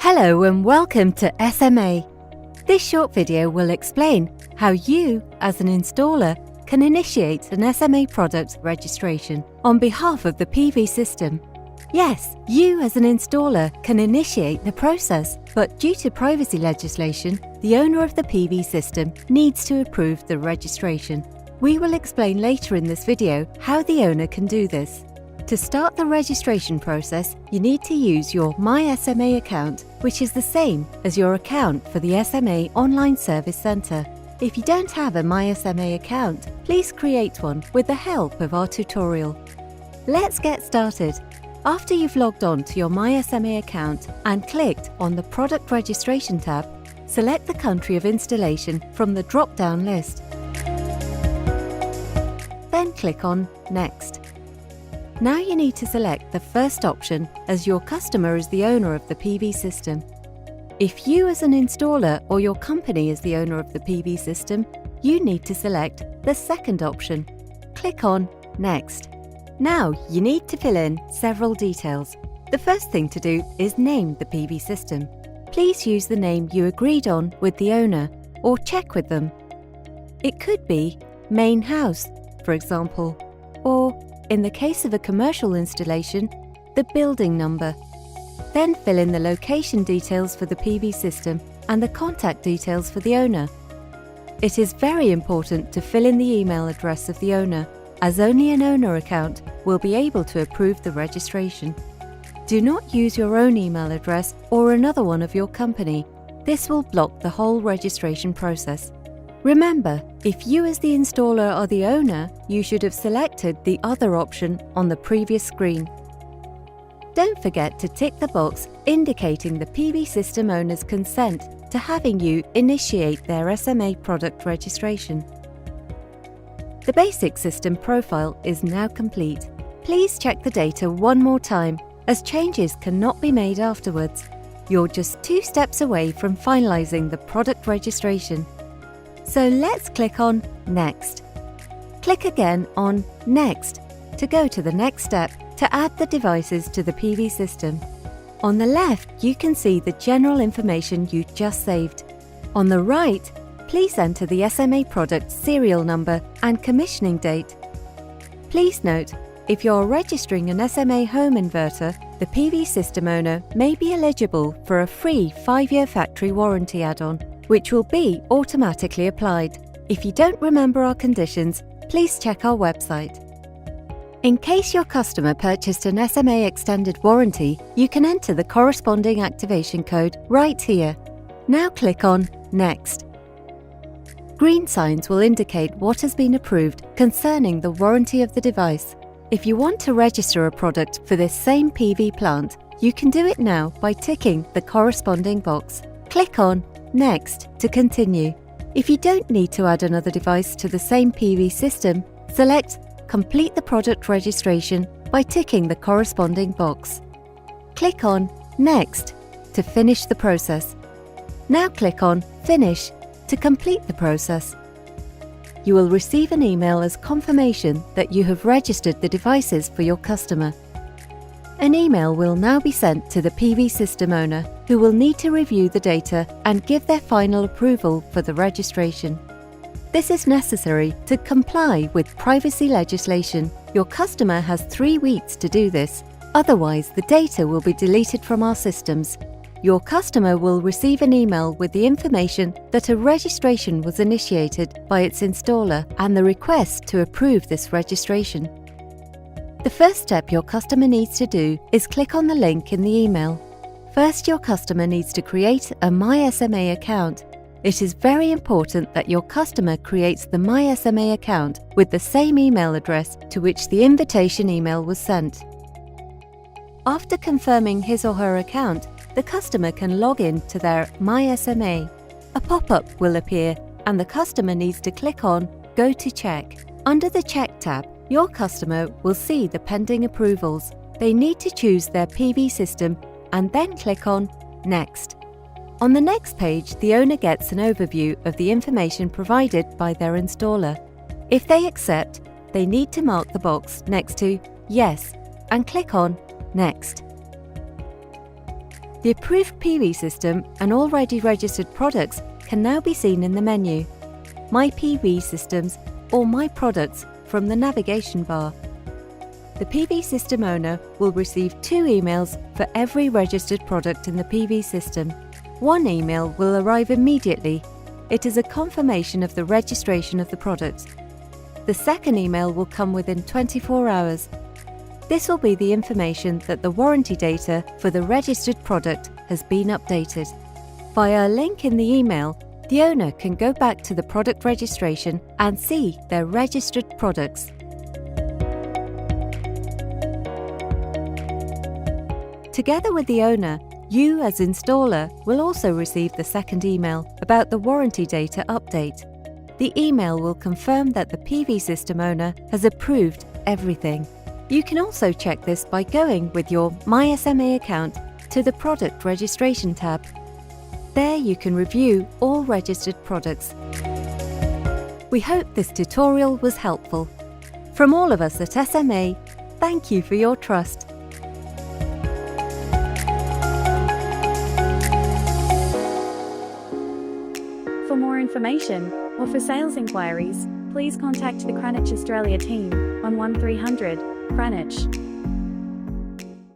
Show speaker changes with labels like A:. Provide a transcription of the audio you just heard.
A: Hello and welcome to SMA. This short video will explain how you, as an installer, can initiate an SMA product registration on behalf of the PV system. Yes, you as an installer can initiate the process, but due to privacy legislation, the owner of the PV system needs to approve the registration. We will explain later in this video how the owner can do this. To start the registration process, you need to use your My SMA account, which is the same as your account for the SMA Online Service Centre. If you don't have a My SMA account, please create one with the help of our tutorial. Let's get started. After you've logged on to your My SMA account and clicked on the Product Registration tab, select the country of installation from the drop-down list. Then click on Next. Now you need to select the first option, as your customer is the owner of the PV system. If you as an installer or your company is the owner of the PV system, you need to select the second option. Click on Next. Now you need to fill in several details. The first thing to do is name the PV system. Please use the name you agreed on with the owner or check with them. It could be Main House, for example, or in the case of a commercial installation, the building number. Then fill in the location details for the PV system and the contact details for the owner. It is very important to fill in the email address of the owner, as only an owner account will be able to approve the registration. Do not use your own email address or another one of your company. This will block the whole registration process. Remember, if you as the installer are the owner, you should have selected the other option on the previous screen. Don't forget to tick the box indicating the PV system owner's consent to having you initiate their SMA product registration. The basic system profile is now complete. Please check the data one more time, as changes cannot be made afterwards. You're just 2 steps away from finalizing the product registration. So let's click on Next. Click again on Next to go to the next step to add the devices to the PV system. On the left, you can see the general information you just saved. On the right, please enter the SMA product serial number and commissioning date. Please note, if you're registering an SMA home inverter, the PV system owner may be eligible for a free 5-year factory warranty add-on, which will be automatically applied. If you don't remember our conditions, please check our website. In case your customer purchased an SMA Extended Warranty, you can enter the corresponding activation code right here. Now click on Next. Green signs will indicate what has been approved concerning the warranty of the device. If you want to register a product for this same PV plant, you can do it now by ticking the corresponding box. Click on Next to continue. If you don't need to add another device to the same PV system, select Complete the product registration by ticking the corresponding box. Click on Next to finish the process. Now click on Finish to complete the process. You will receive an email as confirmation that you have registered the devices for your customer. An email will now be sent to the PV system owner, who will need to review the data and give their final approval for the registration. This is necessary to comply with privacy legislation. Your customer has 3 weeks to do this, otherwise the data will be deleted from our systems. Your customer will receive an email with the information that a registration was initiated by its installer and the request to approve this registration. The first step your customer needs to do is click on the link in the email. First, your customer needs to create a My SMA account. It is very important that your customer creates the My SMA account with the same email address to which the invitation email was sent. After confirming his or her account, the customer can log in to their My SMA. A pop-up will appear and the customer needs to click on Go to Check. Under the Check tab, your customer will see the pending approvals. They need to choose their PV system and then click on Next. On the next page, the owner gets an overview of the information provided by their installer. If they accept, they need to mark the box next to Yes and click on Next. The approved PV system and already registered products can now be seen in the menu, My PV Systems or My Products from the navigation bar. The PV system owner will receive 2 emails for every registered product in the PV system. One email will arrive immediately. It is a confirmation of the registration of the product. The second email will come within 24 hours. This will be the information that the warranty data for the registered product has been updated. Via a link in the email, the owner can go back to the product registration and see their registered products. Together with the owner, you as installer will also receive the second email about the warranty data update. The email will confirm that the PV system owner has approved everything. You can also check this by going with your My SMA account to the Product Registration tab. There you can review all registered products. We hope this tutorial was helpful. From all of us at SMA, thank you for your trust.
B: For more information or for sales inquiries, please contact the Greenwich Australia team on 1300 Greenwich.